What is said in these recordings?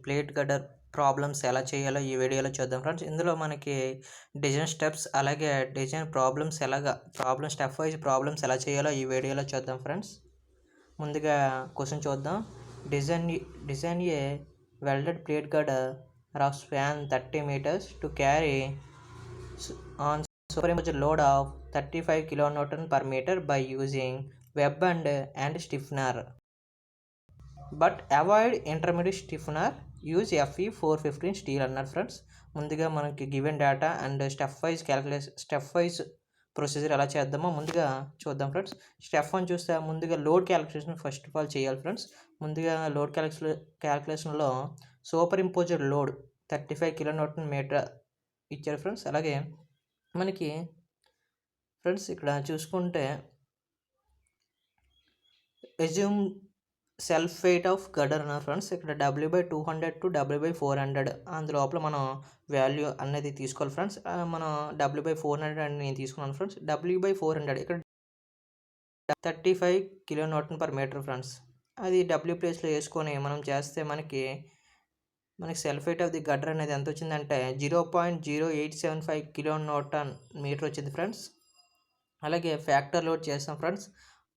Plate girder problems ఎలా చేయాలో ఈ వీడియోలో చూద్దాం ఫ్రెండ్స్. ఇందులో మనకి డిజైన్ స్టెప్స్ అలాగే design problem step wise problems ఎలా చేయాలో ఈ వీడియోలో చూద్దాం ఫ్రెండ్స్. ముందుగా క్వశ్చన్ చూద్దాం. Design A welded plate girder of span 30 meters to carry on superimposed load of 35 kN per meter by using web and stiffener. But avoid intermediate stiffener, use FE 415 steel అన్నారు friends. ముందుగా మనకి given data and step wise procedure ఎలా చేద్దామో ముందుగా చూద్దాం friends. Step 1 చూస్తే ముందుగా load calculation first of all చేయాలి ఫ్రెండ్స్. ముందుగా లోడ్ క్యాలిక్యులేషన్లో సూపర్ ఇంపోజ్డ్ లోడ్ 35 kN ఇచ్చారు ఫ్రెండ్స్. అలాగే మనకి ఫ్రెండ్స్ ఇక్కడ చూసుకుంటే assume self weight of girder అన్నారు ఫ్రెండ్స్. ఇక్కడ W/200 to W/400 అందులోపల మనం వాల్యూ అనేది తీసుకోవాలి ఫ్రెండ్స్. మనం W/400 అని నేను తీసుకున్నాను ఫ్రెండ్స్. W/400 ఇక్కడ 35 kN per meter ఫ్రెండ్స్. అది W ప్లేస్లో వేసుకొని మనం చేస్తే మనకి self weight of the girder అనేది ఎంత వచ్చిందంటే 0.0875 kN వచ్చింది ఫ్రెండ్స్. అలాగే ఫ్యాక్టర్ లోడ్ చేస్తాం ఫ్రెండ్స్.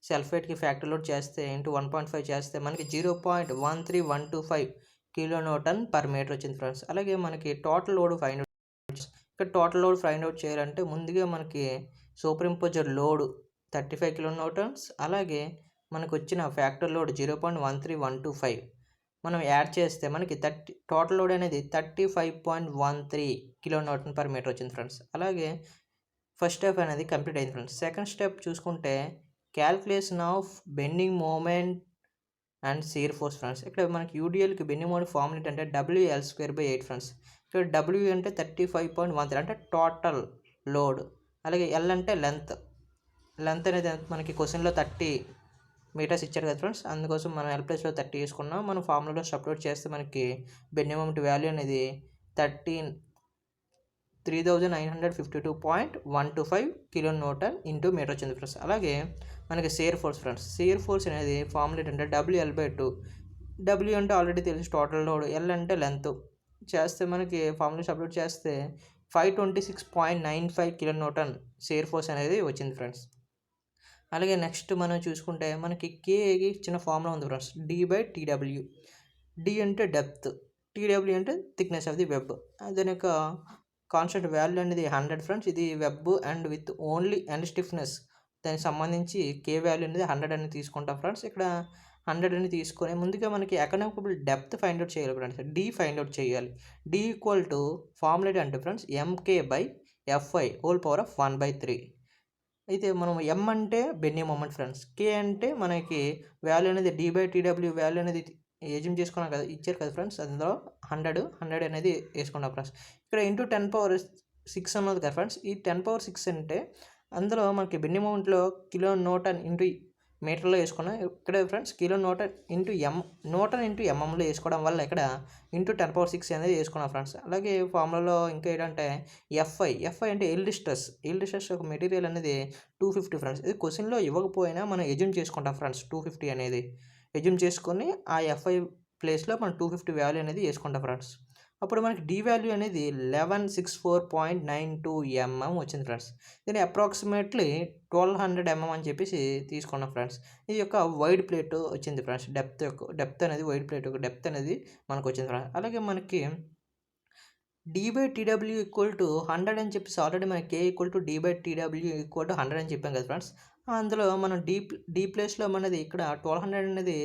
సెల్ఫ్ వెయిట్కి ఫ్యాక్టర్ లోడ్ చేస్తే ఇంటూ 1.5 చేస్తే మనకి 0.13125 kN per meter వచ్చింది ఫ్రెండ్స్. అలాగే మనకి టోటల్ లోడ్ ఫైండ్ అవుట్. ఇక్కడ టోటల్ లోడ్ ఫైండ్ అవుట్ చేయాలంటే ముందుగా మనకి సూపర్ ఇంపోజ్డ్ లోడ్ 35 kN, అలాగే మనకు వచ్చిన ఫ్యాక్టర్ లోడ్ 0.13125 మనం యాడ్ చేస్తే మనకి టోటల్ లోడ్ అనేది 35.13 kN per meter వచ్చింది ఫ్రెండ్స్. అలాగే ఫస్ట్ స్టెప్ అనేది కంప్లీట్ అయింది ఫ్రెండ్స్. సెకండ్ స్టెప్ చూసుకుంటే calculation of bending moment and shear force friends. ఇక్కడ మనకి యూడిఎల్కి బెండింగ్ మూమెంట్ ఫార్ములా ఏంటంటే WL²/8 ఫ్రెండ్స్. ఇక్కడ W అంటే 35.13 అంటే టోటల్ లోడ్. అలాగే L అంటే లెంత్ అనేది మనకి క్వశ్చన్లో 30 మీటర్స్ ఇచ్చారు కదా ఫ్రెండ్స్. అందుకోసం మనం L ప్లేస్లో 30 వేసుకున్నాం. మనం ఫార్ములాలో సబ్స్టిట్యూట్ చేస్తే మనకి బెండింగ్ మూమెంట్ వాల్యూ అనేది 3952.125 kN ఇంటూ మీటర్ వచ్చింది ఫ్రెండ్స్. అలాగే మనకి shear force friends. Shear force అనేది ఫార్ములా ఏంటంటే WL/2. W అంటే ఆల్రెడీ తెలుసు టోటల్ లోడ్, L అంటే లెంత్ చేస్తే మనకి ఫార్ములా సబ్స్టిట్యూట్ చేస్తే 526.95 kN షియర్ ఫోర్స్ అనేది వచ్చింది ఫ్రెండ్స్. అలాగే నెక్స్ట్ మనం చూసుకుంటే మనకి కేకి చిన్న ఫార్ములా ఉంది ఫ్రెండ్స్. D/TW. D అంటే డెప్త్, TW అంటే థిక్నెస్ ఆఫ్ ది వెబ్. దాని యొక్క కాన్స్టెంట్ వాల్యూ అనేది 100 ఫ్రెండ్స్. ఇది web and with only and stiffness దానికి సంబంధించి కే వాల్యూ అనేది 100 అని తీసుకుంటాం ఫ్రెండ్స్. ఇక్కడ 100 అని తీసుకొని ముందుగా మనకి ఎకనామికబుల్ డెప్త్ ఫైండ్ అవుట్ చేయాలి ఫ్రెండ్స్. D ఫైండ్ అవుట్ చేయాలి. D = ఫార్ములా అంటే friends MK/FI whole power of 1/3. అయితే మనం M అంటే బెండింగ్ మూమెంట్ ఫ్రెండ్స్. K అంటే మనకి వాల్యూ అనేది D/TW వాల్యూ అనేది ఏజ్యూమ్ చేసుకున్నాం కదా, ఇచ్చారు కదా ఫ్రెండ్స్. అందులో 100 అనేది వేసుకున్నాం ఫ్రెండ్స్. ఇక్కడ ఇంటూ 10⁶ ఉన్నది కదా ఫ్రెండ్స్. ఈ 10⁶ అంటే అందులో మనకి బెండింగ్ మూమెంట్లో kN ఇంటూ మీటర్లో వేసుకున్నాం. ఇక్కడ friends kN into newton into ఎంఎంలో వేసుకోవడం వల్ల ఇక్కడ ఇంటూ 10⁶ అనేది వేసుకున్నాం ఫ్రెండ్స్. అలాగే ఫార్ములాలో ఇంకా ఏంటంటే FI అంటే ఎయిల్డ్ స్ట్రెస్ ఒక మెటీరియల్ అనేది 250 ఫ్రెండ్స్. ఇది క్వశ్చన్లో ఇవ్వకపోయినా మనం ఎజ్యూమ్ చేసుకుంటాం ఫ్రెండ్స్. 250 అనేది ఎజ్యూమ్ చేసుకొని ఆ FI ప్లేస్లో మనం 250 వాల్యూ అనేది వేసుకుంటాం ఫ్రెండ్స్. అప్పుడు మనకి D వాల్యూ అనేది 1164.92 mm వచ్చింది ఫ్రెండ్స్. దీన్ని అప్రాక్సిమేట్లీ 1200 mm అని చెప్పేసి తీసుకున్నాం ఫ్రెండ్స్. ఇది యొక్క వైడ్ ప్లేట్ వచ్చింది ఫ్రెండ్స్. డెప్త్ అనేది వైడ్ ప్లేట్ యొక్క డెప్త్ అనేది మనకు వచ్చింది ఫ్రెండ్స్. అలాగే మనకి D/TW = 100 అని చెప్పేసి ఆల్రెడీ మనకి K = D/TW = 100 అని చెప్పాం కదా ఫ్రెండ్స్. అందులో మనం D ప్లేస్లో మనది ఇక్కడ 1200 అనేది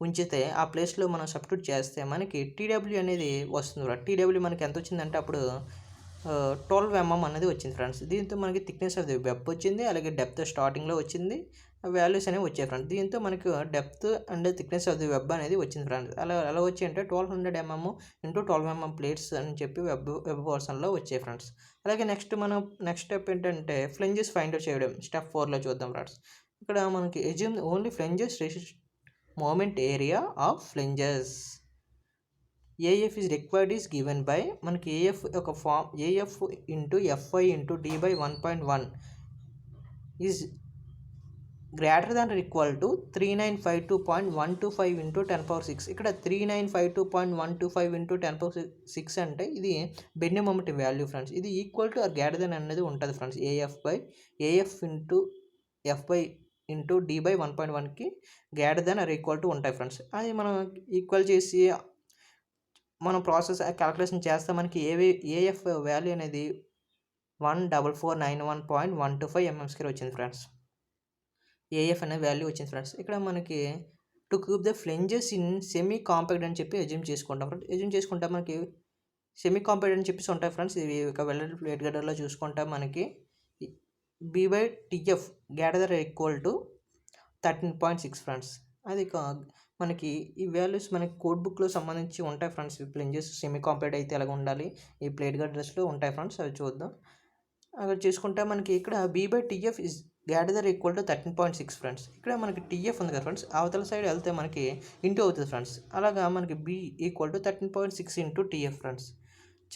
ఉంచితే ఆ ప్లేస్లో మనం సబ్స్టిట్యూట్ చేస్తే మనకి TW అనేది వస్తుంది. TW మనకి ఎంత వచ్చిందంటే అప్పుడు 12 mm అనేది వచ్చింది ఫ్రెండ్స్. దీంతో మనకి థిక్నెస్ ఆఫ్ ది వెబ్ వచ్చింది. అలాగే డెప్త్ స్టార్టింగ్లో వచ్చింది. వాల్యూస్ అనేవి వచ్చాయి ఫ్రెండ్స్. దీంతో మనకు depth and thickness of the web అనేది వచ్చింది ఫ్రెండ్స్. ఎలా వచ్చాయి అంటే 1200 mm ఇంటూ 12 mm ప్లేట్స్ అని చెప్పి వెబ్ పోర్షన్లో వచ్చాయి ఫ్రెండ్స్. అలాగే నెక్స్ట్ స్టెప్ ఏంటంటే ఫ్లెంజెస్ ఫైండ్ అవుట్ చేయడం. స్టెప్ 4లో చూద్దాం ఫ్రెండ్స్. ఇక్కడ మనకి assume only flanges moment area of flanges. AF is required is given by మనకి AF ఒక form AF into FI into D/1.1 is greater than equal to 3952.125 into 10^6. ఇక్కడ 3952.125 into 10^6 అంటే ఇది బెండింగ్ మొమెంట్ వాల్యూ ఫ్రెండ్స్. ఇది equal to or greater than అనేది ఉంటుంది friends. AF into F by into D by 1.1కి greater than or equal to ఉంటాయి friends. అది మనం ఈక్వల్ చేసి మనం ప్రాసెస్ క్యాలిక్యులేషన్ చేస్తే మనకి ఏఎఫ్ వాల్యూ అనేది 14491.125 mm² వచ్చింది ఫ్రెండ్స్. ఏఎఫ్ అనే వాల్యూ వచ్చింది ఫ్రెండ్స్. ఇక్కడ మనకి to keep the flanges in semi compact అని చెప్పి ఎజ్యూమ్ చేసుకుంటాం ఫ్రెండ్స్. ఎజ్యూమ్ చేసుకుంటే మనకి సెమీ కాంపాక్ట్ అని చెప్పేసి ఉంటాయి ఫ్రెండ్స్. ఇవి ఒక వెల్డెడ్ ప్లేట్ గడ్డర్లో చూసుకుంటే మనకి B/TF greater than equal to 13.6 friends. అది మనకి ఈ వాల్యూస్ మనకి కోడ్ బుక్లో సంబంధించి ఉంటాయి ఫ్రెండ్స్. ఈ ఫ్లెంజెస్ సెమీ కాంపాక్ట్ అయితే ఎలాగ ఉండాలి, ఈ ప్లేట్ గడ్డర్స్లో ఉంటాయి ఫ్రెండ్స్. అవి చూద్దాం. అక్కడ చూసుకుంటే మనకి ఇక్కడ B/TF is greater than equal to 13.6 friends. ఇక్కడ మనకి TF ఉంది కదా ఫ్రెండ్స్, అవతల సైడ్ వెళ్తే మనకి ఇంటూ అవుతుంది ఫ్రెండ్స్. అలాగా మనకి B equal to 13.6 into TF friends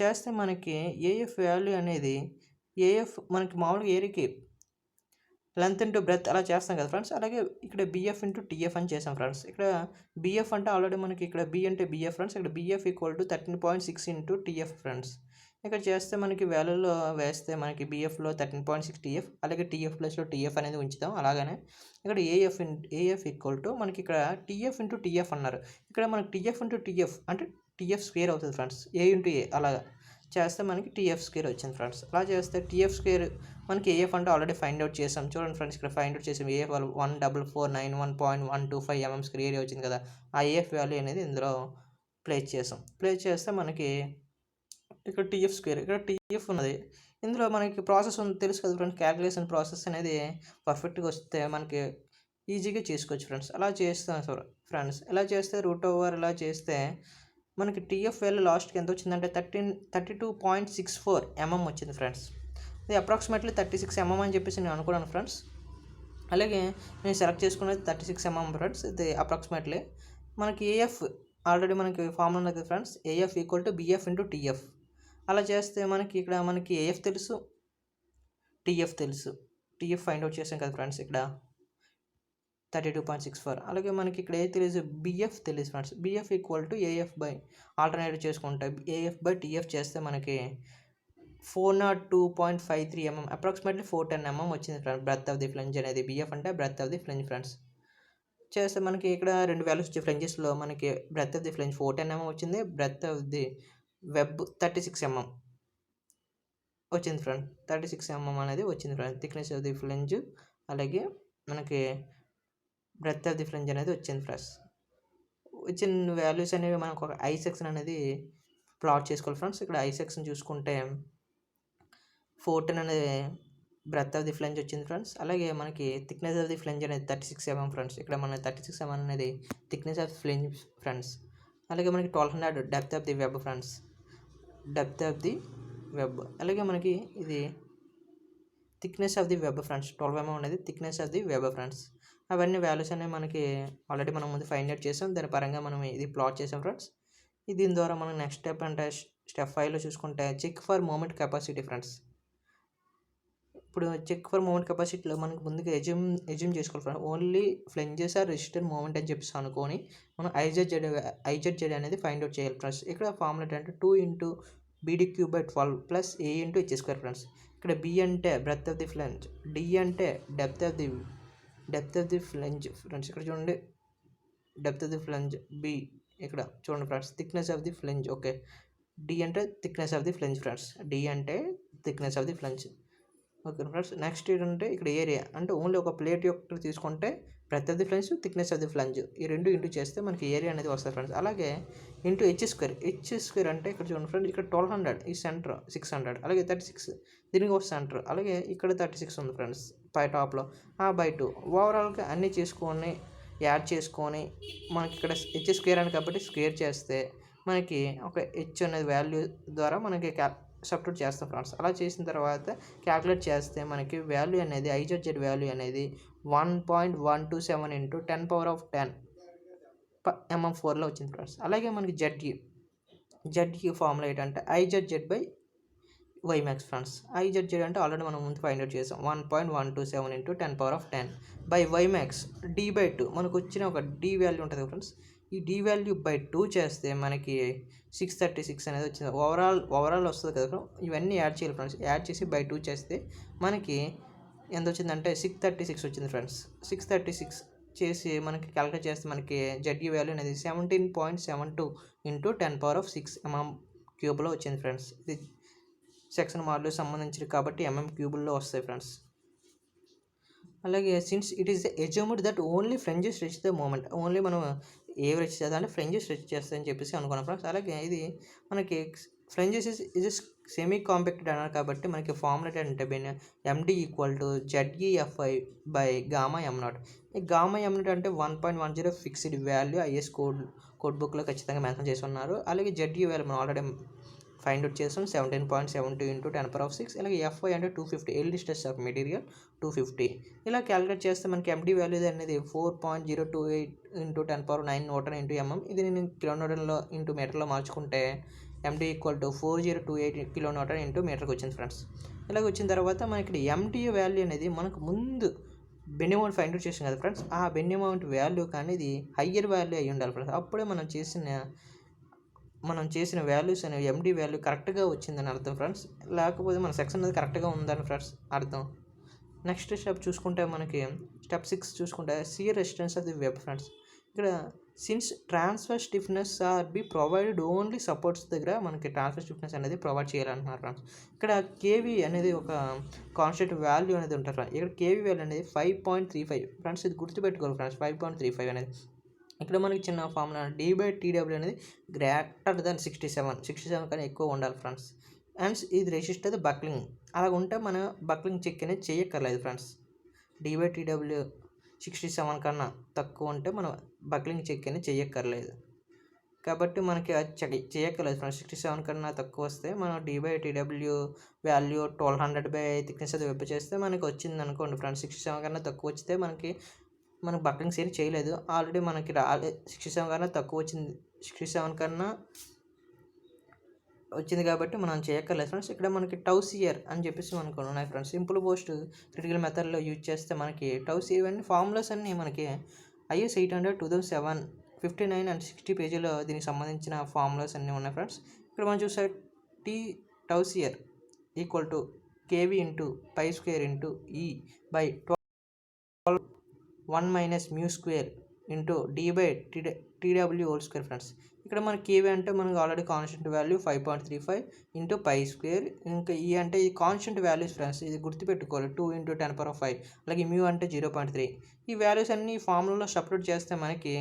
చేస్తే మనకి ఏఎఫ్ వాల్యూ అనేది ఏఎఫ్ మనకి మామూలుగా ఏరియాకి లెంత్ ఇంటూ బ్రెత్ అలా చేస్తాం కదా ఫ్రెండ్స్. అలాగే ఇక్కడ BF ఇంటూ TF అని చేసాం ఫ్రెండ్స్. ఇక్కడ BF అంటే ఆల్రెడీ మనకి ఇక్కడ B అంటే BF ఫ్రెండ్స్. ఇక్కడ BF equal to 13.6 into TF friends. ఇక్కడ చేస్తే మనకి వాల్యూలో వేస్తే మనకి BFలో 13.6 TF, అలాగే TF ప్లస్లో TF అనేది ఉంచుతాం. అలాగనే ఇక్కడ ఏఎఫ్ ఈక్వల్ టు మనకి ఇక్కడ TF ఇంటూ TF అన్నారు. ఇక్కడ మనకి TF ఇంటూ TF అంటే TF స్క్వేర్ అవుతుంది ఫ్రెండ్స్. A ఇంటూ A అలాగా చేస్తే మనకి TF స్క్వేర్ వచ్చింది ఫ్రెండ్స్. అలా చేస్తే TF స్క్వేర్ మనకి ఏఎఫ్ అంటే ఆల్రెడీ ఫైండ్ అవుట్ చేసాం. చూడండి ఫ్రెండ్స్, ఇక్కడ ఫైండ్ అవుట్ చేసాం. ఏఎఫ్ 14491.125 ఏరియా వచ్చింది కదా. ఆ ఏఎఫ్ వాల్యూ అనేది ఇందులో ప్లేస్ చేసాం. ప్లేస్ చేస్తే మనకి ఇక్కడ TF స్క్వేర్, ఇక్కడ TF ఉన్నది. ఇందులో మనకి ప్రాసెస్ ఉంది తెలుసు కదా ఫ్రెండ్స్. క్యాలిక్యులేషన్ ప్రాసెస్ అనేది పర్ఫెక్ట్గా వస్తే మనకి ఈజీగా చేసుకోవచ్చు ఫ్రెండ్స్. అలా చేస్తాం ఫ్రెండ్స్. ఇలా చేస్తే √/, ఇలా చేస్తే మనకి TF వాల్యూ లాస్ట్కి ఎంత వచ్చిందంటే 32.64 mm వచ్చింది ఫ్రెండ్స్. ఇది అప్రాక్సిమేట్లీ 36 mm అని చెప్పేసి నేను అనుకున్నాను ఫ్రెండ్స్. అలాగే నేను సెలెక్ట్ చేసుకున్నది 36 mm ఫ్రెండ్స్. ఇది అప్రాక్సిమేట్లీ మనకి ఏఎఫ్ ఆల్రెడీ మనకి ఫార్ములా ఉంది కదా friends. AF equal to BF into TF. అలా చేస్తే మనకి ఇక్కడ మనకి ఏఎఫ్ తెలుసు, TF తెలుసు. TF ఫైండ్ అవుట్ చేసాం కదా ఫ్రెండ్స్ ఇక్కడ 32.64. అలాగే మనకి ఇక్కడ ఏ తెలుసు, BF తెలుసు friends. BF equal to AF by alternative చేసుకుంటే AF/TF చేస్తే మనకి 402.53 mm అప్రాక్సిమేట్లీ 410 mm వచ్చింది friends. Breadth of the flange అనేది BF అంటే breadth of the flange friends. చేస్తే మనకి ఇక్కడ రెండు వాల్యూస్ వచ్చి ఫ్లెంజెస్లో మనకి breadth of the flange 410 mm వచ్చింది. Breadth of the web 36 mm వచ్చింది ఫ్రెండ్. 36 mm అనేది వచ్చింది friend. Thickness of the flange అలాగే మనకి బ్రెత్ ఆఫ్ ది ఫ్లెంజ్ అనేది వచ్చింది ఫ్రెండ్స్. వచ్చిన వాల్యూస్ అనేవి మనకు ఒక ఐ సెక్షన్ అనేది ప్లాట్ చేసుకోవాలి ఫ్రెండ్స్. ఇక్కడ ఐ సెక్షన్ చూసుకుంటే 410 అనేది బ్రెత్ ఆఫ్ ది ఫ్లెంజ్ వచ్చింది ఫ్రెండ్స్. అలాగే మనకి థిక్నెస్ ఆఫ్ ది ఫ్లెంజ్ అనేది 36 mm ఫ్రెండ్స్. ఇక్కడ మన 36 mm అనేది థిక్నెస్ ఆఫ్ ఫ్లెంజ్ ఫ్రెండ్స్. అలాగే మనకి 1200 depth of the web friends. Depth of the web అలాగే మనకి ఇది thickness of the web friends. 12 mm అనేది thickness of the web friends. అవన్నీ వాల్యూస్ అనేవి మనకి ఆల్రెడీ మనం ముందు ఫైండ్ అవుట్ చేసాం. దాని పరంగా మనం ఇది ప్లాట్ చేసాం ఫ్రెండ్స్. దీని ద్వారా మనం నెక్స్ట్ స్టెప్ అంటే స్టెప్ 5లో చూసుకుంటే check for moment capacity friends. ఇప్పుడు చెక్ ఫర్ మూమెంట్ కెపాసిటీలో మనకి ముందుగా ఎజ్యూమ్ చేసుకోవాలి friends. Only flanges are resister moment అని చెప్పేసి అనుకొని మనం ఐజెడ్ అనేది ఫైండ్ అవుట్ చేయాలి ఫ్రెండ్స్. ఇక్కడ ఫార్ములా ఏంటంటే 2 × BD³/12 plus A × H² friends. ఇక్కడ B అంటే breadth of the flange, D అంటే depth of the flange friends. ఇక్కడ చూడండి depth of the flange. B ఇక్కడ చూడండి friends thickness of the flange. Okay, D అంటే thickness of the flange friends. D అంటే thickness of the flange. Okay friends. Next ఏంటంటే ఇక్కడ area అంటే only ఒక ప్లేట్ యొక్క తీసుకుంటే breadth of the flange, thickness of the flange ఈ రెండు ఇంటూ చేస్తే మనకి ఏరియా అనేది వస్తుంది ఫ్రెండ్స్. అలాగే ఇంటూ H² అంటే ఇక్కడ చూడండి ఫ్రెండ్స్. ఇక్కడ 1200 ఈ సెంటర్ 600 అలాగే 36 దీనికి ఒక సెంటర్ అలాగే ఇక్కడ 36 ఉంది ఫ్రెండ్స్ పై టాప్లో. బై 2 ఓవరాల్గా అన్నీ చేసుకొని యాడ్ చేసుకొని మనకి ఇక్కడ H² అని కాబట్టి స్క్వేర్ చేస్తే మనకి ఒక H అనేది వాల్యూ ద్వారా మనకి సబ్స్టిట్యూట్ చేస్తాం ఫ్రెండ్స్. అలా చేసిన తర్వాత క్యాలిక్యులేట్ చేస్తే మనకి వాల్యూ అనేది ఐజెడ్ వాల్యూ అనేది 1.127 × 10⁻10 mm4లో వచ్చింది ఫ్రెండ్స్. అలాగే మనకి జెడ్కి ఫార్ములా ఏంటంటే IZZ/ వై మ్యాక్స్ ఫ్రెండ్స్. ఐజెడ్జెడ్ అంటే ఆల్రెడీ మనం ముందు ఫైండ్ అవుట్ చేసాం. 1.127 into 10^10 by why max d/2 మనకు వచ్చిన ఒక d వాల్యూ ఉంటుంది ఫ్రెండ్స్. ఈ d వాల్యూ బై 2 చేస్తే మనకి 636 అనేది వచ్చింది. ఓవరాల్ వస్తుంది కదా. ఇవన్నీ యాడ్ చేయాలి ఫ్రెండ్స్. యాడ్ చేసి బై 2 చేస్తే మనకి ఎంత వచ్చిందంటే 636 వచ్చింది ఫ్రెండ్స్. 636 చేసి మనకి క్యాలిక్యులేట్ చేస్తే మనకి జెడ్యూ వాల్యూ అనేది 17.72 ఇంటూ 10^6 mm³ వచ్చింది ఫ్రెండ్స్. ఇది సెక్షన్ మార్లు సంబంధించినవి కాబట్టి mm³ వస్తాయి ఫ్రెండ్స్. అలాగే since it is assumed that only flanges rich the moment, only మనం ఏ రిచ్ చేద్దామంటే ఫ్రెంజెస్ రిచ్ చేస్తాయని చెప్పేసి అనుకున్నాం ఫ్రెండ్స్. అలాగే ఇది మనకి ఫ్రెంజెస్ ఇస్ సెమీ కాంపాక్టెడ్ అన్నారు కాబట్టి మనకి ఫార్ములా అంటే MD = ZEFI by gamma m0. ఈ గామా m0 అంటే 1.10 ఫిక్స్డ్ వాల్యూ ఐఎస్ కోడ్ బుక్లో ఖచ్చితంగా మెన్షన్ చేసి ఉన్నారు. అలాగే ZE వాల్యూ మనం ఆల్రెడీ ఫైండ్ అవుట్ చేస్తాం 17.72 ఇంటూ 10^6. అలాగే FI అంటే 250 ఎల్ డిస్టెన్స్ ఆఫ్ మెటీరియల్ 250. ఇలా క్యాలిక్యులేట్ చేస్తే మనకి MD వాల్యూ అనేది 4.028 ఇంటూ 10^9 న్యూటన్ ఇంటూ mm. ఇది నేను కిలోన్యూటన్లో ఇంటూ మీటర్లో మార్చుకుంటే MD = 4028 కిలోన్యూటన్ ఇంటూ మీటర్కి వచ్చింది ఫ్రెండ్స్. ఇలాగ వచ్చిన తర్వాత మనకి MD వాల్యూ అనేది మనకు ముందు బెండ్ అమౌంట్ ఫైండ్ అవుట్ చేసాం కదా ఫ్రెండ్స్. ఆ బెండ్ అమౌంట్ వాల్యూ కానీ ఇది హయ్యర్ వాల్యూ అయ్యి ఉండాలి ఫ్రెండ్స్. అప్పుడే మనం చేసిన వాల్యూస్ అనేవి MD వాల్యూ కరెక్ట్గా వచ్చిందని అర్థం ఫ్రెండ్స్. లేకపోతే మన సెక్షన్ అనేది కరెక్ట్గా ఉందని ఫ్రెండ్స్ అర్థం. నెక్స్ట్ స్టెప్ చూసుకుంటే మనకి స్టెప్ 6 చూసుకుంటే shear resistance of the web friends. ఇక్కడ since transfer stiffness are be provided only supports దగ్గర మనకి ట్రాన్స్ఫర్ స్టిఫ్నెస్ అనేది ప్రొవైడ్ చేయాలంటున్నారు ఫ్రెండ్స్. ఇక్కడ కేవీ అనేది ఒక కాన్స్టెంట్ వాల్యూ అనేది ఉంటుంది. ఇక్కడ కేవీ వాల్యూ అనేది 5.35 ఫ్రెండ్స్. ఇది గుర్తుపెట్టుకోవాలి ఫ్రెండ్స్, 5.35 అనేది. ఇక్కడ మనకి చిన్న ఫార్ములా d/TW అనేది గ్రేటర్ దాన్ 67 కన్నా ఎక్కువ ఉండాలి ఫ్రెండ్స్. అండ్ ఇది రెసిస్ట్ అది బక్లింగ్. అలా ఉంటే మనం బక్లింగ్ చెక్ అనేది చేయక్కర్లేదు ఫ్రెండ్స్. d/TW 67 కన్నా తక్కువ ఉంటే మనం బక్లింగ్ చెక్ అనేది చేయక్కర్లేదు. కాబట్టి మనకి చేయక్కర్లేదు ఫ్రెండ్స్. 67 కన్నా తక్కువ వస్తే మనం d/TW వాల్యూ 1200 బై థిక్నెస్ అది వెబ్ చేస్తే మనకి వచ్చింది అనుకోండి ఫ్రెండ్స్. 67 కన్నా తక్కువ వచ్చితే మనకు బక్లింగ్ సేల్ చేయలేదు. ఆల్రెడీ మనకి 67 కన్నా తక్కువ వచ్చింది, 67 కన్నా వచ్చింది కాబట్టి మనం చేయక్కర్లేదు ఫ్రెండ్స్. ఇక్కడ మనకి టౌసియర్ అని చెప్పేసి మనకు ఉన్నాయి ఫ్రెండ్స్. సింపుల్ పోస్ట్ క్రిటికల్ మెథడ్లో యూజ్ చేస్తే మనకి టౌసియర్ అన్ని ఫార్ములాస్ అన్నీ మనకి IS 800 2007 59 and 60 పేజీలో దీనికి సంబంధించిన ఫార్ములాస్ అన్నీ ఉన్నాయి ఫ్రెండ్స్. ఇక్కడ మనం చూసే tau CR = KV into π² into E by 12 1 - μ² into d/TW² friends. ఇక్కడ మనకి కేవీ అంటే మనకు ఆల్రెడీ కాన్స్టెంట్ వాల్యూ 5.35 ఇంటూ π². ఇంకా ఈ అంటే ఈ కాన్స్టెంట్ వాల్యూస్ ఫ్రెండ్స్. ఇది గుర్తుపెట్టుకోవాలి 2 ఇంటూ 10^5. అలాగే మ్యూ అంటే 0.3. ఈ వాల్యూస్ అన్ని ఫార్ములాలో సబ్స్టిట్యూట్ చేస్తే మనకి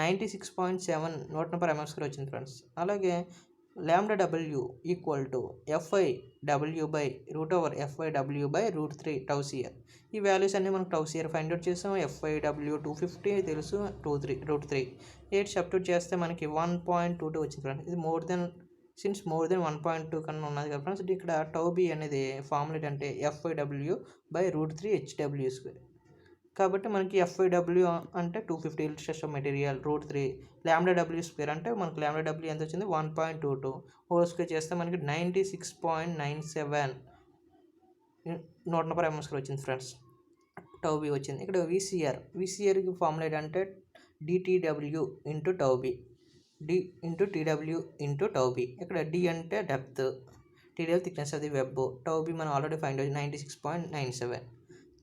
96.7 Nm/m² వచ్చింది ఫ్రెండ్స్. అలాగే λW = FIW by √FIW by √3 టౌసియర్. ఈ వాల్యూస్ అన్నీ మనం టౌసియర్ ఫైండ్ అవుట్ చేసాం. FIW 250 తెలుసు, √3 8 సబ్స్టిట్యూట్ చేస్తే మనకి 1.22 వచ్చింది ఫ్రెండ్స్. ఇది మోర్ దెన్ 1.2 కన్నా ఉన్నది కదా ఫ్రెండ్స్. ఇక్కడ టౌబీ అనేది ఫార్ములా అంటే FIW బై √3 HW². కాబట్టి మనకి FIW అంటే 250 ఇల్స్ట్రెస్ ఆఫ్ మెటీరియల్ √3 λW² అంటే మనకి λW ఎంత వచ్చింది 1.22 హోల్ స్క్వేర్ చేస్తే మనకి 96.97 Nm/m² వచ్చింది ఫ్రెండ్స్. టౌబీ వచ్చింది. ఇక్కడ VCRకి ఫార్ములా ఏంటంటే dTW into tau B, D into TW into tau B. ఇక్కడ D అంటే depth, TW thickness of the web, tau B మనం ఆల్రెడీ ఫైండ్ అవుట్ 96.97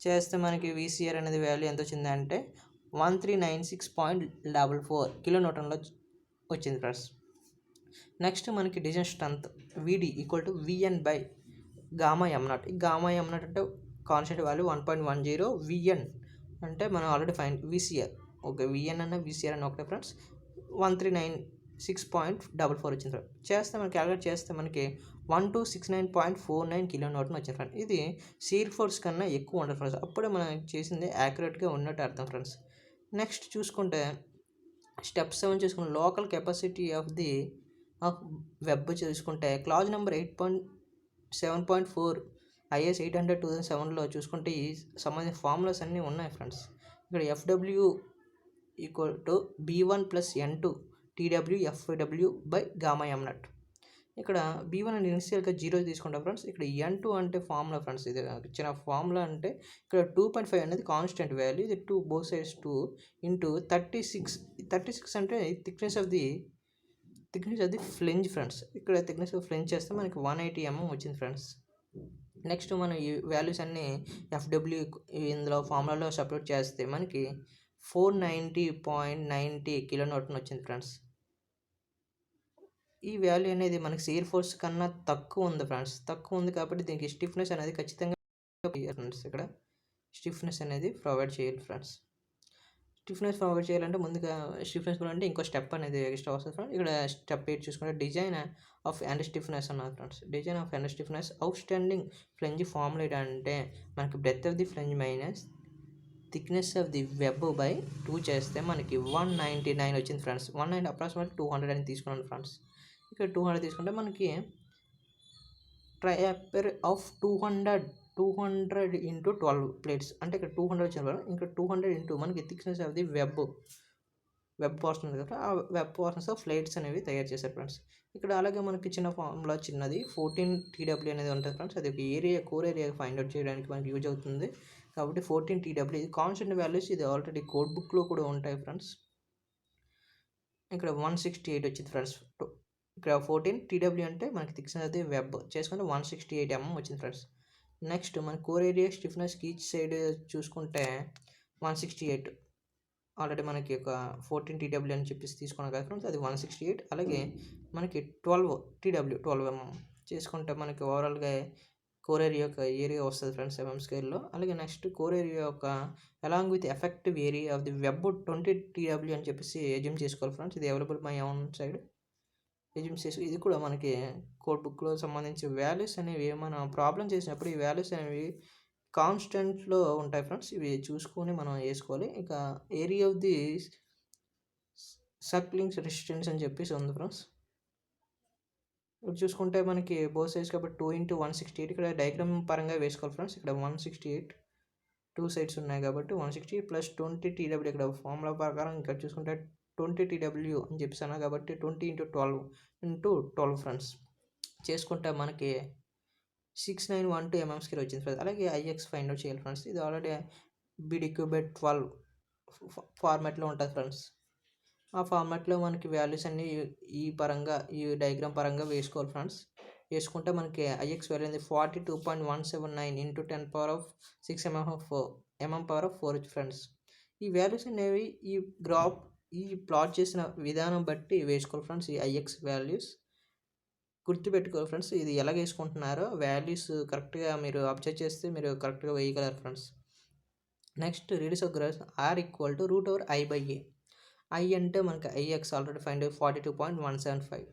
చేస్తే మనకి VCR అనేది వాల్యూ ఎంత వచ్చిందంటే 1396.44 కిలోన్యూటన్లో వచ్చింది ఫ్రెండ్స్. నెక్స్ట్ మనకి design strength VD = VN by gamma m0. ఈ గామా m0 అంటే కాన్స్టెంట్ వాల్యూ 1.10. VN అంటే మనం ఆల్రెడీ VCR ఓకే, VN అన్న VCR అని ఒకటే ఫ్రెండ్స్. 1396.44 వచ్చింది ఫ్రెండ్స్. చేస్తే మనం క్యాలిక్యులేట్ చేస్తే మనకి 1269.49 కిలోన్యూటన్ వచ్చింది ఫ్రెండ్స్. ఇది షీర్ ఫోర్స్ కన్నా ఎక్కువ ఉండదు ఫ్రెండ్స్. అప్పుడే మనం చేసింది యాక్యురేట్గా ఉన్నట్టు అర్థం ఫ్రెండ్స్. నెక్స్ట్ చూసుకుంటే స్టెప్ 7 చూసుకుంటే లోకల్ కెపాసిటీ ఆఫ్ వెబ్ చూసుకుంటే క్లాజ్ నెంబర్ 7.4 IS 800 2007లో చూసుకుంటే ఈ సంబంధించిన ఫార్ములాస్ అన్నీ ఉన్నాయి ఫ్రెండ్స్. ఇక్కడ FW = B1 + N2 TW FIW by gamma m0. ఇక్కడ B1 అని ఇనిషియల్‌గా 0 తీసుకుంటాం ఫ్రెండ్స్. ఇక్కడ N2 అంటే ఫార్ములా ఫ్రెండ్స్. ఇది ఇచ్చిన ఫార్ములా అంటే ఇక్కడ 2.5 అనేది కాన్స్టెంట్ వాల్యూ. ఇది 2 బోత్ సైడ్స్ 2 ఇంటూ 36 అంటే thickness of the flange friends. ఇక్కడ థిక్‌నెస్ ఆఫ్ ఫ్లెంజ్ చేస్తే మనకి 180 వచ్చింది ఫ్రెండ్స్. నెక్స్ట్ మనం ఈ వాల్యూస్ అన్నీ FW ఇందులో ఫార్ములాలో సబ్స్టిట్యూట్ చేస్తే మనకి 490.90 కిలో న్యూటన్ వచ్చింది ఫ్రెండ్స్. ఈ వాల్యూ అనేది మనకి షియర్ ఫోర్స్ కన్నా తక్కువ ఉంది ఫ్రెండ్స్. తక్కువ ఉంది కాబట్టి దీనికి స్టిఫ్‌నెస్ అనేది ఖచ్చితంగా ఫ్రెండ్స్. ఇక్కడ స్టిఫ్‌నెస్ అనేది ప్రొవైడ్ చేయాలి ఫ్రెండ్స్. స్టిఫ్‌నెస్ ప్రొవైడ్ చేయాలంటే ముందుగా స్టిఫ్‌నెస్ అంటే ఇంకో స్టెప్ అనేది ఎక్స్ట్రా వస్తుంది ఫ్రెండ్స్. ఇక్కడ స్టెప్ 8 చూసుకుంటే డిజైన్ ఆఫ్ ఎండ్ స్టిఫ్‌నెస్ అన్నారు friends. Design of end stiffness outstanding flange formula ఏంటంటే మనకి breadth of the flange minus thickness of the web by 2 చేస్తే మనకి 199 వచ్చింది ఫ్రెండ్స్. 190 అప్రాక్సిమేట్లీ 200 అని తీసుకున్నాను ఫ్రెండ్స్. ఇక్కడ 200 తీసుకుంటే మనకి ట్రయాపర్ ఆఫ్ 200 ఇంటూ 12 ప్లేట్స్ అంటే ఇక్కడ 200 వచ్చింది. ఇంకా 200 ఇంటూ మనకి thickness of the web portion ఉంది కదా, ఆ వెబ్ పోర్షన్స్ ఆఫ్ ప్లేట్స్ అనేవి తయారు చేశారు ఫ్రెండ్స్. ఇక్కడ అలాగే మనకి చిన్న ఫార్ములా చిన్నది 14 TW అనేది ఉంటుంది ఫ్రెండ్స్. అది ఒక కోర్ ఏరియా ఫైండ్ అవుట్ చేయడానికి మనకి యూజ్ అవుతుంది కాబట్టి 14 TW ఇది కాన్స్టెంట్ వాల్యూస్. ఇది ఆల్రెడీ కోడ్ బుక్లో కూడా ఉంటాయి ఫ్రెండ్స్. ఇక్కడ 168 వచ్చింది ఫ్రెండ్స్. ఇక్కడ 14 TW అంటే మనకి థిక్నెస్ అది వెబ్ చేసుకుంటే 168 వచ్చింది ఫ్రెండ్స్. నెక్స్ట్ మన core area stiffness each side చూసుకుంటే 168 ఆల్రెడీ మనకి ఒక 14 TW అని చెప్పేసి తీసుకున్నాం కదా ఫ్రెండ్స్. అది 168. అలాగే మనకి 12 TW 12 చేసుకుంటే మనకి ఓవరాల్గా కోర్ ఏరియా యొక్క ఏరియా వస్తుంది ఫ్రెండ్స్ స్కేల్లో. అలాగే నెక్స్ట్ కోర్ ఏరియా యొక్క along with effective area of the web 20 TW అని చెప్పేసి ఎజ్యూమ్ చేసుకోవాలి ఫ్రెండ్స్. ఇది available my own side assume చేసి ఇది కూడా మనకి కోడ్ బుక్లో సంబంధించి వాల్యూస్ అనేవి మనం ప్రాబ్లం చేసినప్పుడు ఈ వాల్యూస్ అనేవి కాన్స్టెంట్లో ఉంటాయి ఫ్రెండ్స్. ఇవి చూసుకొని మనం వేసుకోవాలి. ఇక area of the circling resistance అని చెప్పేసి ఉంది ఫ్రెండ్స్. ఇప్పుడు చూసుకుంటే మనకి బోత్ సైడ్స్ కాబట్టి 2 ఇంటూ 168 ఇక్కడ డయాగ్రామ్ పరంగా వేసుకోవాలి ఫ్రెండ్స్. ఇక్కడ 168 2 సైడ్స్ ఉన్నాయి కాబట్టి 168 ప్లస్ 20 TW ఇక్కడ ఫార్ములా ప్రకారం ఇక్కడ చూసుకుంటే 20 TW అని చెప్పేసాను కాబట్టి 20 ఇంటూ 12 ఫ్రెండ్స్ చేసుకుంటే మనకి 6912 mm² వచ్చింది ఫ్రెండ్స్. అలాగే IX ఫైండ్ అవుట్ చేయాలి ఫ్రెండ్స్. ఇది ఆల్రెడీ BD3/12 ఫార్మాట్లో ఉంటుంది ఫ్రెండ్స్. ఆ ఫార్మాట్లో మనకి వాల్యూస్ అన్నీ ఈ డయాగ్రామ్ పరంగా వేసుకోవాలి ఫ్రెండ్స్. వేసుకుంటే మనకి IX వాల్యూ అనేది 42.179 ఇంటూ 10⁶ mm/4 ఫ్రెండ్స్. ఈ వాల్యూస్ అనేవి ఈ ప్లాట్ చేసిన విధానం బట్టి వేసుకోవాలి ఫ్రెండ్స్. ఈ IX వాల్యూస్ గుర్తుపెట్టుకోవాలి ఫ్రెండ్స్. ఇది ఎలాగ వేసుకుంటున్నారో వాల్యూస్ కరెక్ట్గా మీరు అబ్జర్వ్ చేస్తే మీరు కరెక్ట్గా వేయగలరు friends. Next radius of graph R = √I/A. I అంటే మనకి IX already find 42.175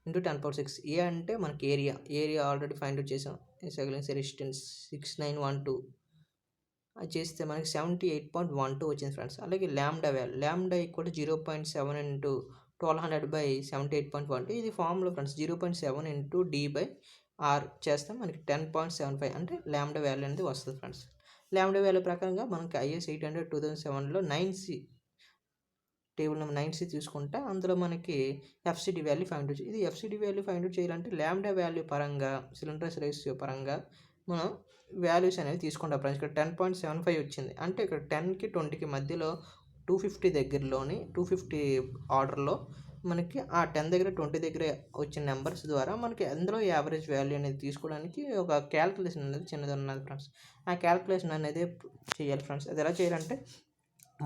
into 10⁶. A అంటే మనకి ఏరియా ఆల్రెడీ ఫైండ్ అవుట్ చేసాం. రెసిస్టెన్స్ 6912 అది చేస్తే మనకి 78.12 వచ్చింది ఫ్రెండ్స్. అలాగే ల్యాండా = 0.7 ఇంటూ 1200/78.12 ఇది ఫార్ములా ఫ్రెండ్స్. 0.7 ఇంటూ D/R చేస్తే మనకి 10.75 అంటే ల్యాండా వాల్యూ అనేది వస్తుంది ఫ్రెండ్స్. ల్యాండా వాల్యూ ప్రకారంగా మనకి IS 800 2007లో 9C table number 9C తీసుకుంటే అందులో మనకి FCD వాల్యూ ఫైండ్ అవుట్ ఇది FCD వాల్యూ ఫైండ్ అవుట్ చేయాలంటే ల్యాండా వాల్యూ పరంగా సిలిండర్స్ రేషియో పరంగా మనం వాల్యూస్ అనేవి తీసుకుంటాం ఫ్రెండ్స్. ఇక్కడ 10.75 వచ్చింది అంటే ఇక్కడ 10కి 20కి మధ్యలో 250 దగ్గరలోని 250 ఆర్డర్లో మనకి ఆ 10 దగ్గర 20 దగ్గర వచ్చిన నెంబర్స్ ద్వారా మనకి అందులో యావరేజ్ వాల్యూ అనేది తీసుకోవడానికి ఒక క్యాల్కులేషన్ అనేది చిన్నది ఉన్నది ఫ్రెండ్స్. ఆ క్యాల్కులేషన్ అనేది చేయాలి ఫ్రెండ్స్. అది ఎలా చేయాలంటే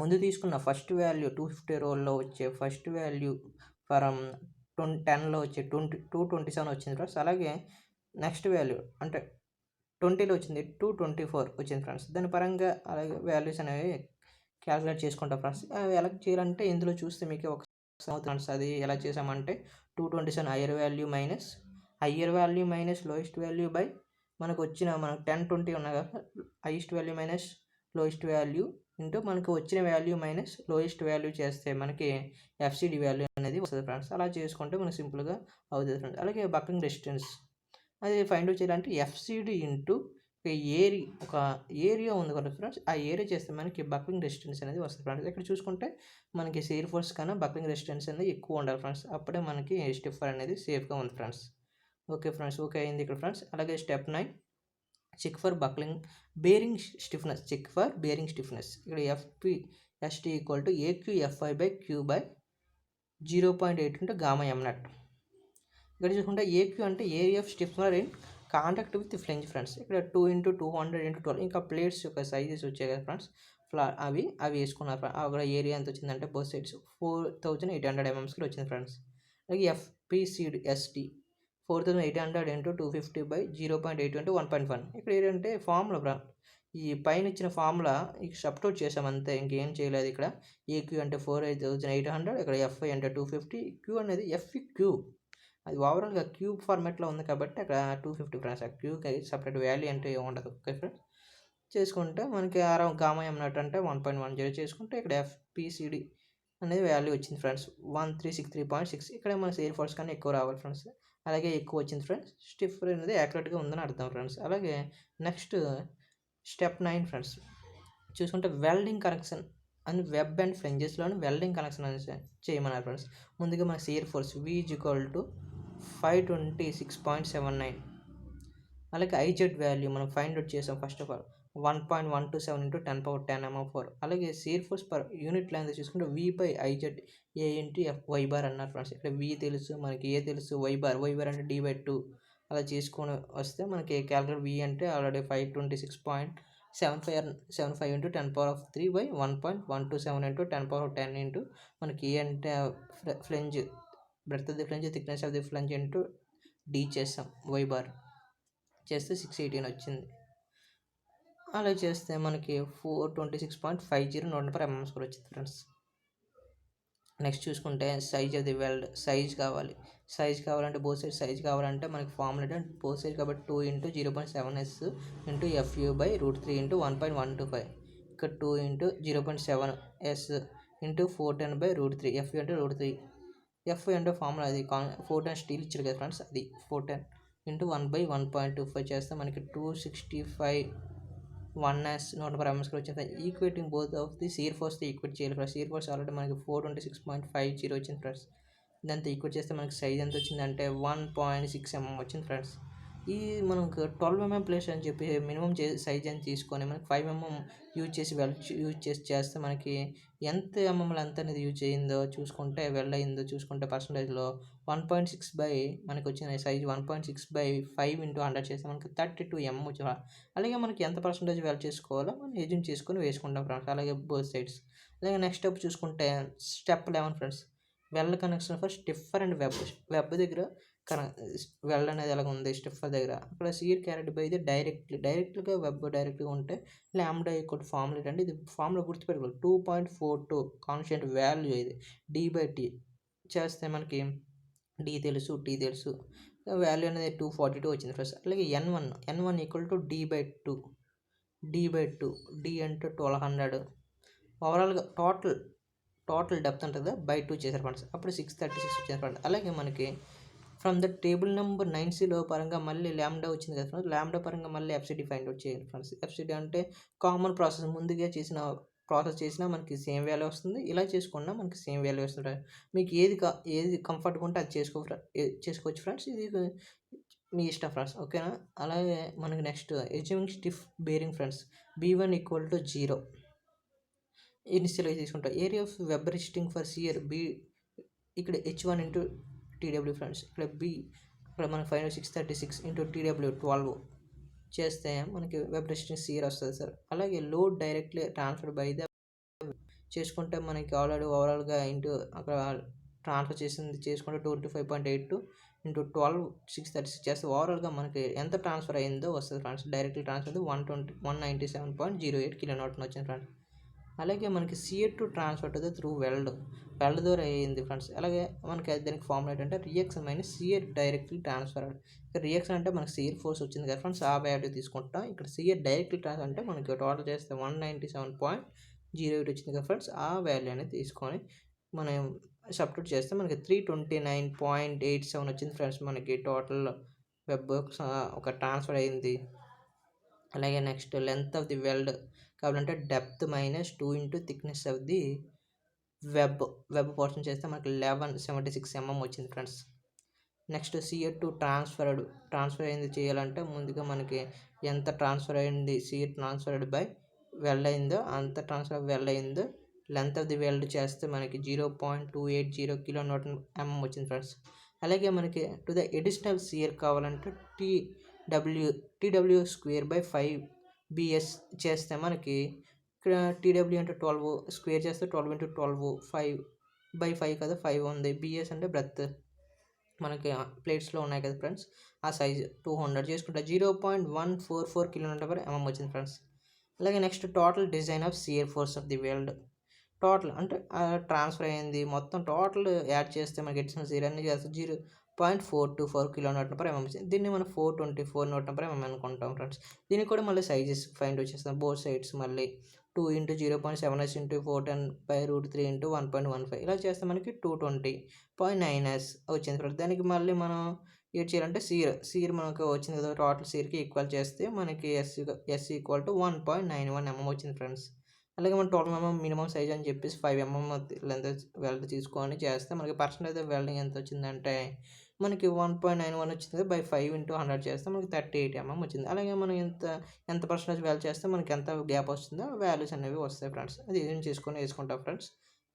ముందు తీసుకున్న ఫస్ట్ వాల్యూ 250 రోల్లో వచ్చే ఫస్ట్ వాల్యూ ఫరం 10లో వచ్చే 227 వచ్చింది ఫ్రెండ్స్. అలాగే నెక్స్ట్ వాల్యూ అంటే 20లో వచ్చింది 224 వచ్చింది ఫ్రెండ్స్. దాని పరంగా అలాగే వాల్యూస్ అనేవి క్యాలిక్యులేట్ చేసుకుంటాం ఫ్రెండ్స్. అవి ఎలా చేయాలంటే ఇందులో చూస్తే మీకు ఒక ఫ్రెండ్స్ అది ఎలా చేసామంటే 227 higher value minus lowest value by మనకు 10 20 ఉన్నాయి కదా highest value minus lowest value into మనకు వచ్చిన వాల్యూ మైనస్ లోయెస్ట్ వాల్యూ చేస్తే మనకి FCD వాల్యూ అనేది వస్తుంది ఫ్రెండ్స్. అలా చేసుకుంటే మనకి సింపుల్గా అవుతుంది ఫ్రెండ్స్. అలాగే బక్లింగ్ రెసిస్టెన్స్ అది ఫైండ్ అవుట్ చేయాలంటే FCD ఇంటూ ఒక ఏరియా ఉంది కదా ఫ్రెండ్స్. ఆ ఏరియా చేస్తే మనకి బక్లింగ్ రెసిస్టెన్స్ అనేది వస్తుంది ఫ్రెండ్స్. ఇక్కడ చూసుకుంటే మనకి షియర్ ఫోర్స్ కన్నా బక్లింగ్ రెసిస్టెన్స్ అనేది ఎక్కువ ఉండాలి ఫ్రెండ్స్. అప్పుడే మనకి స్టిఫర్ అనేది సేఫ్గా ఉంది ఫ్రెండ్స్. ఓకే ఫ్రెండ్స్, ఓకే అయింది ఇక్కడ ఫ్రెండ్స్. అలాగే step 9 check for buckling bearing stiffness. Check for bearing stiffness. ఇక్కడ FP equal to AQFI/Q 0.8 into gamma m naught. ఇక్కడ చూసుకుంటే ఏక్యూ అంటే area of stiffener in contact with flange friends. ఇక్కడ 2x200x12 ఇంకా plates యొక్క సైజెస్ వచ్చాయి కదా ఫ్రెండ్స్, అవి వేసుకున్నారు. అక్కడ ఏరియా ఎంత వచ్చిందంటే బోత్ సైడ్స్ 4800 mm వచ్చింది ఫ్రెండ్స్. అలాగే FPCST 4800 into 250/0.8 into 1.1. ఇక్కడ ఏంటంటే ఫార్ములా, ఈ పైన ఇచ్చిన ఫార్ములా సబ్స్టిట్యూట్ చేసాం అంతే, ఇంకేం చేయలేదు. ఇక్కడ ఏక్యూ అంటే 4800, ఇక్కడ FI అంటే 250, క్యూ అనేది FQ, అది ఓవరాల్గా క్యూబ్ ఫార్మాట్లో ఉంది కాబట్టి అక్కడ 250 ఫ్రెండ్స్. ఆ క్యూకి సపరేట్ వాల్యూ అంటే ఉండదు. ఓకే ఫ్రెండ్స్, చేసుకుంటే మనకి గామా m నాట్ అంటే 1.10 చేసుకుంటే ఇక్కడ FPCD అనేది వాల్యూ వచ్చింది ఫ్రెండ్స్ 1363.6. ఇక్కడ మన ఎయిర్ ఫోర్స్ కన్నా ఎక్కువ రావాలి ఫ్రెండ్స్. అలాగే ఎక్కువ వచ్చింది ఫ్రెండ్స్. స్టిఫ్ అనేది యాక్యురేట్గా ఉందని అర్థం ఫ్రెండ్స్. అలాగే నెక్స్ట్ స్టెప్ 9 ఫ్రెండ్స్ చూసుకుంటే welding connection and web and ఫ్లెంజెస్లోని వెల్డింగ్ కనెక్షన్ అనేది చేయమన్నారు ఫ్రెండ్స్. ముందుగా మన ఎయిర్ ఫోర్స్ V = 526.79. అలాగే ఐజెడ్ వాల్యూ మనం ఫైండ్ అవుట్ చేసాం. First of all 1.127 into 10^10 mm4. అలాగే air force per unit length చూసుకుంటే V/IZ A into FY bar అన్నారు ఫ్రెండ్స్. ఇక్కడ V తెలుసు మనకి, A తెలుసు, Y బార్ అంటే D/2 అలా చేసుకొని వస్తే మనకి క్యాలిక్యులేట్ V అంటే ఆల్రెడీ 526.75 into 10^3/1.127 into 10^10 into మనకి A అంటే flange breadth of the flange, thickness of the flange into D చేస్తాం. Y బార్ చేస్తే 618 వచ్చింది. అలా చేస్తే మనకి 426.50 Nm² వచ్చింది ఫ్రెండ్స్. నెక్స్ట్ చూసుకుంటే size of the weld size కావాలంటే బోత్ సైడ్ సైజ్ కావాలంటే మనకి ఫార్ములా అంటే బోత్ సైడ్ కాబట్టి 2 into 0.7s into FU/√3 into 1.125. ఇక్కడ 2 into 0.7s into 410/√3. FU అంటే √3. FU అంటే ఫార్ములా అది 410 స్టీల్ ఇచ్చారు కదా ఫ్రెండ్స్, అది 410 into 1/1.25 చేస్తే మనకి 265 1s Nm² వచ్చింది. Equating both of the shear ఫోర్స్తో ఈక్వేట్ చేయాలి ఫ్రెండ్స్. షియర్ ఫోర్స్ ఆల్రెడీ మనకి 426.50 వచ్చింది ఫ్రెండ్స్. దాంతో ఈక్వేట్ చేస్తే మనకి సైజ్ ఎంత వచ్చిందంటే 1.6 mm వచ్చింది ఫ్రెండ్స్. ఈ మనకు 12 mm ప్లేస్ అని చెప్పి మినిమం సైజ్ అని తీసుకొని మనకి 5 mm యూజ్ చేస్తే మనకి ఎంత mm లెంత్ అనేది యూజ్ అయిందో చూసుకుంటే వెల్డ్ అయిందో చూసుకుంటే పర్సంటేజ్లో 1.6 మనకి వచ్చిన సైజ్ 1.6/5 into 100 చేస్తే మనకి 32 mm వచ్చింది. అలాగే మనకి ఎంత పర్సంటేజ్ వెల్డ్ చేసుకోవాలో మనం ఎజ్యూమ్ చేసుకొని వేసుకుంటాం ఫ్రెండ్స్. అలాగే బోత్ సైడ్స్. అలాగే నెక్స్ట్ స్టెప్ చూసుకుంటే step 11 friends weld connection for stiffer and web దగ్గర వెల్డ్ అనేది ఎలాగ ఉంది స్టిఫర్ దగ్గర. అక్కడ షియర్ క్యారెట్ బై ఇది డైరెక్ట్గా వెబ్ డైరెక్ట్గా ఉంటే లాంబ్డా ఈక్వల్ ఫార్ములా అంటే ఇది ఫార్ములా గుర్తుపెట్టుకోవాలి. 2.42 కాన్స్టెంట్ వాల్యూ ఇది D/T చేస్తే మనకి D తెలుసు, T తెలుసు, వాల్యూ అనేది 242 వచ్చింది ఫ్రెండ్స్. అలాగే N1 equal to D/2 D అంటే 1200. ఓవరాల్గా టోటల్ డెప్త్ ఉంటుంది కదా బై 2 చేశారు ఫ్రెండ్స్. అప్పుడు 636 వచ్చారు ఫ్రెండ్స్. అలాగే మనకి ఫ్రమ్ ద టేబుల్ నెంబర్ 9Cలో పరంగా మళ్ళీ ల్యాంబ్డా వచ్చింది కదా ఫ్రెండ్స్. ల్యాంబ్డా పరంగా మళ్ళీ FCD ఫైండ్ అవుట్ చేయాలి ఫ్రెండ్స్. FCD అంటే కామన్ ప్రాసెస్, ముందుగా ప్రాసెస్ చేసినా మనకి సేమ్ వాల్యూ వస్తుంది, ఇలా చేసుకున్నా మనకి సేమ్ వాల్యూ వస్తుంది. మీకు ఏది కంఫర్ట్గా ఉంటే అది చేసుకోవచ్చు ఫ్రెండ్స్. ఇది మీ ఇష్టం ఫ్రెండ్స్. ఓకేనా. అలాగే మనకి next assuming stiff bearing friends B1 = 0 ఇనిషియల్గా తీసుకుంటాం. Area of web resisting for shear B ఇక్కడ H1 into TW ఫ్రెండ్స్. ఇక్కడ మనకి 636 into TW 12 చేస్తే మనకి వెబ్ రెసిస్టింగ్ షియర్ వస్తుంది సార్. అలాగే load directly transfer by the చేసుకుంటే మనకి ఆల్రెడీ ఓవరాల్గా అక్కడ ట్రాన్స్ఫర్ చేసుకుంటే 25.82 into 12 636 చేస్తే ఓవరాల్గా మనకి ఎంత ట్రాన్స్ఫర్ అయిందో వస్తుంది ఫ్రెండ్స్. డైరెక్ట్లీ ట్రాన్స్ఫర్ 197.08 kN వచ్చింది ఫ్రెండ్స్. అలాగే మనకి shear to transfer to through weld ద్వారా అయ్యింది ఫ్రెండ్స్. అలాగే మనకి దానికి ఫార్ములా ఏంటంటే reaction minus shear directly transfer. ఇక్కడ రియాక్షన్ అంటే మనకి షియర్ ఫోర్స్ వచ్చింది కదా ఫ్రెండ్స్, ఆ వాల్యూ తీసుకుంటాం. ఇక్కడ షియర్ డైరెక్ట్లీ ట్రాన్స్ఫర్ అంటే మనకి టోటల్ చేస్తే 197.08 వచ్చింది కదా ఫ్రెండ్స్. ఆ వాల్యూ అనేది తీసుకొని మనం సబ్స్టిట్యూట్ చేస్తే మనకి 329.87 వచ్చింది ఫ్రెండ్స్. మనకి టోటల్ వెబ్ ఒక ట్రాన్స్ఫర్ అయింది. అలాగే next length of the weld కావాలంటే depth -2 into thickness of the web portion చేస్తే మనకి 1176 mm వచ్చింది ఫ్రెండ్స్. నెక్స్ట్ సిఎట్ టు ట్రాన్స్ఫర్ అయింది చేయాలంటే ముందుగా మనకి ఎంత ట్రాన్స్ఫర్ అయింది సిఎట్ ట్రాన్స్ఫర్డ్ బై వెల్డ్ అయిందో అంత ట్రాన్స్ఫర్ వెల్డ్ అయిందో లెంత్ ఆఫ్ ది వెల్డ్ చేస్తే మనకి 0.280 కిలో న్యూటన్ ఎంఎం వచ్చింది ఫ్రెండ్స్. అలాగే మనకి టు ద ఎడిషనల్ సిఆర్ కావాలంటే టీడబ్ల్యూ స్క్వేర్ బై 5 బిఎస్ చేస్తే మనకి ఇక్కడ టీడబ్ల్యూ అంటే 12 స్క్వేర్ చేస్తే 12 ఇంటూ 12 5/5 కదా, 5 ఉంది. బిఎస్ అంటే బ్రెత్ మనకి ప్లేట్స్లో ఉన్నాయి కదా ఫ్రెండ్స్, ఆ సైజు 200 చేసుకుంటే 0.144 కిలో న్యూటన్ పర్ ఎంఎం వచ్చింది ఫ్రెండ్స్. అలాగే next total design of CR force of the weld. Total అంటే ట్రాన్స్ఫర్ అయింది మొత్తం టోటల్ యాడ్ చేస్తే మనకి ఎడిషనల్ సిఆర్ అన్ని చేస్తే 0.424 కిలో న్యూటన్ పర్ ఎంఎం వచ్చింది. దీన్ని మనం 424 న్యూటన్ పర్ ఎంఎం అనుకుంటాం ఫ్రెండ్స్. దీనికి కూడా మళ్ళీ సైజెస్ ఫైండ్ వచ్చేస్తాం బోత్ సైడ్స్. మళ్ళీ 2 ఇంటూ 0.7s ఇంటూ 410/√3 ఇంటూ 1.15 ఇలా చేస్తే మనకి 220.9s వచ్చింది ఫ్రెండ్స్. దానికి మళ్ళీ మనం ఏం చేయాలంటే సీర్ మనకు వచ్చింది కదా, టోటల్ సీర్కి ఈక్వల్ చేస్తే మనకి ఎస్ ఈక్వల్ టు 1.91 ఎంఎం వచ్చింది ఫ్రెండ్స్. అలాగే మనం 12 ఎంఎం మినిమం సైజ్ అని చెప్పేసి 5 ఎంఎం లెంత్ వెల్డ్ తీసుకొని చేస్తే మనకి పర్సెంటేజ్ వెల్డింగ్ ఎంత వచ్చిందంటే మనకి 1.91 వచ్చింది బై 5 ఇంటూ 100 చేస్తే మనకి 38 ఎంఎం వచ్చింది. అలాగే మనం ఎంత పర్సెంటేజ్ వాల్యూ చేస్తే మనకి ఎంత గ్యాప్ వస్తుందో వాల్యూస్ అనేవి వస్తాయి ఫ్రెండ్స్. అది ఏం చేసుకొని వేసుకుంటాం ఫ్రెండ్స్.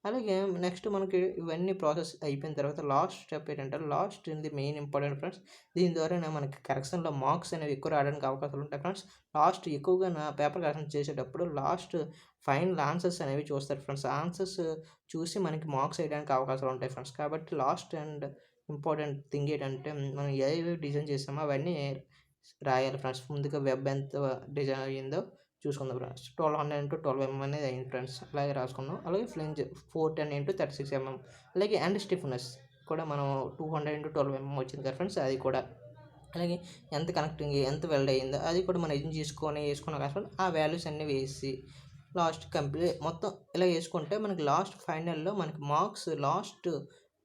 అలాగే నెక్స్ట్ మనకి ఇవన్నీ ప్రాసెస్ అయిపోయిన తర్వాత లాస్ట్ స్టెప్ ఏంటంటే లాస్ట్ ఇది మెయిన్ ఇంపార్టెంట్ ఫ్రెండ్స్. దీని ద్వారా మనకి కరెక్షన్లో మార్క్స్ అనేవి ఎక్కువ రావడానికి అవకాశాలు ఉంటాయి ఫ్రెండ్స్. లాస్ట్ ఎక్కువగా నా పేపర్ కరెక్షన్ చేసేటప్పుడు లాస్ట్ ఫైనల్ ఆన్సర్స్ అనేవి చూస్తారు ఫ్రెండ్స్. ఆన్సర్స్ చూసి మనకి మార్క్స్ వేయడానికి అవకాశాలు ఉంటాయి ఫ్రెండ్స్. కాబట్టి లాస్ట్ అండ్ ఇంపార్టెంట్ థింగ్ ఏంటంటే మనం ఏవి డిజైన్ చేసామో అవన్నీ రాయాలి ఫ్రెండ్స్. ముందుగా వెబ్ ఎంత డిజైన్ అయ్యిందో చూసుకుందాం ఫ్రెండ్స్. 1200 ఇంటూ 12 ఎంఎం అనేది అయింది ఫ్రెండ్స్, అలాగే రాసుకున్నాం. అలాగే ఫ్లింజ్ 410 ఇంటూ 36 ఎంఎం. అలాగే అండ్ స్టిఫ్నెస్ కూడా మనం 200 ఇంటూ 12 ఎంఎం వచ్చింది కదా ఫ్రెండ్స్, అది కూడా. అలాగే ఎంత కనెక్టింగ్ ఎంత వెల్డ్ అయ్యిందో అది కూడా మనం ఎడిట్ చేసుకొని వేసుకున్నాం కదా ఫ్రెండ్స్. ఆ వాల్యూస్ అన్నీ వేసి లాస్ట్ కంప్లీట్ మొత్తం ఇలా వేసుకుంటే మనకి లాస్ట్ ఫైనల్లో మనకి మార్క్స్ లాస్ట్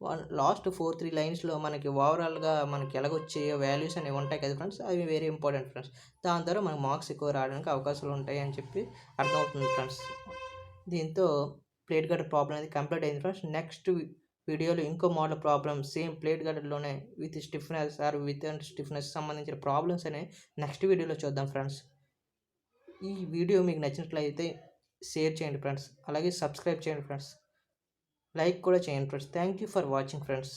4-3 లైన్స్లో మనకి ఓవరాల్గా మనకి ఎలాగొచ్చాయో వాల్యూస్ అనేవి ఉంటాయి కదా ఫ్రెండ్స్, అవి వెరీ ఇంపార్టెంట్ ఫ్రెండ్స్. దాని ద్వారా మనకు మార్క్స్ ఎక్కువ రావడానికి అవకాశాలు ఉంటాయి అని చెప్పి అర్థమవుతుంది ఫ్రెండ్స్. దీంతో ప్లేట్ గటర్ ప్రాబ్లం అనేది కంప్లీట్ అయింది ఫ్రెండ్స్. నెక్స్ట్ వీడియోలో ఇంకో మోడల్ ప్రాబ్లమ్ సేమ్ ప్లేట్ గటర్లోనే with stiffness or with and stiffness సంబంధించిన ప్రాబ్లమ్స్ అనేవి నెక్స్ట్ వీడియోలో చూద్దాం ఫ్రెండ్స్. ఈ వీడియో మీకు నచ్చినట్లయితే షేర్ చేయండి ఫ్రెండ్స్, అలాగే సబ్స్క్రైబ్ చేయండి ఫ్రెండ్స్, లైక్ కూడా చేయండి friends. Thank you for watching friends.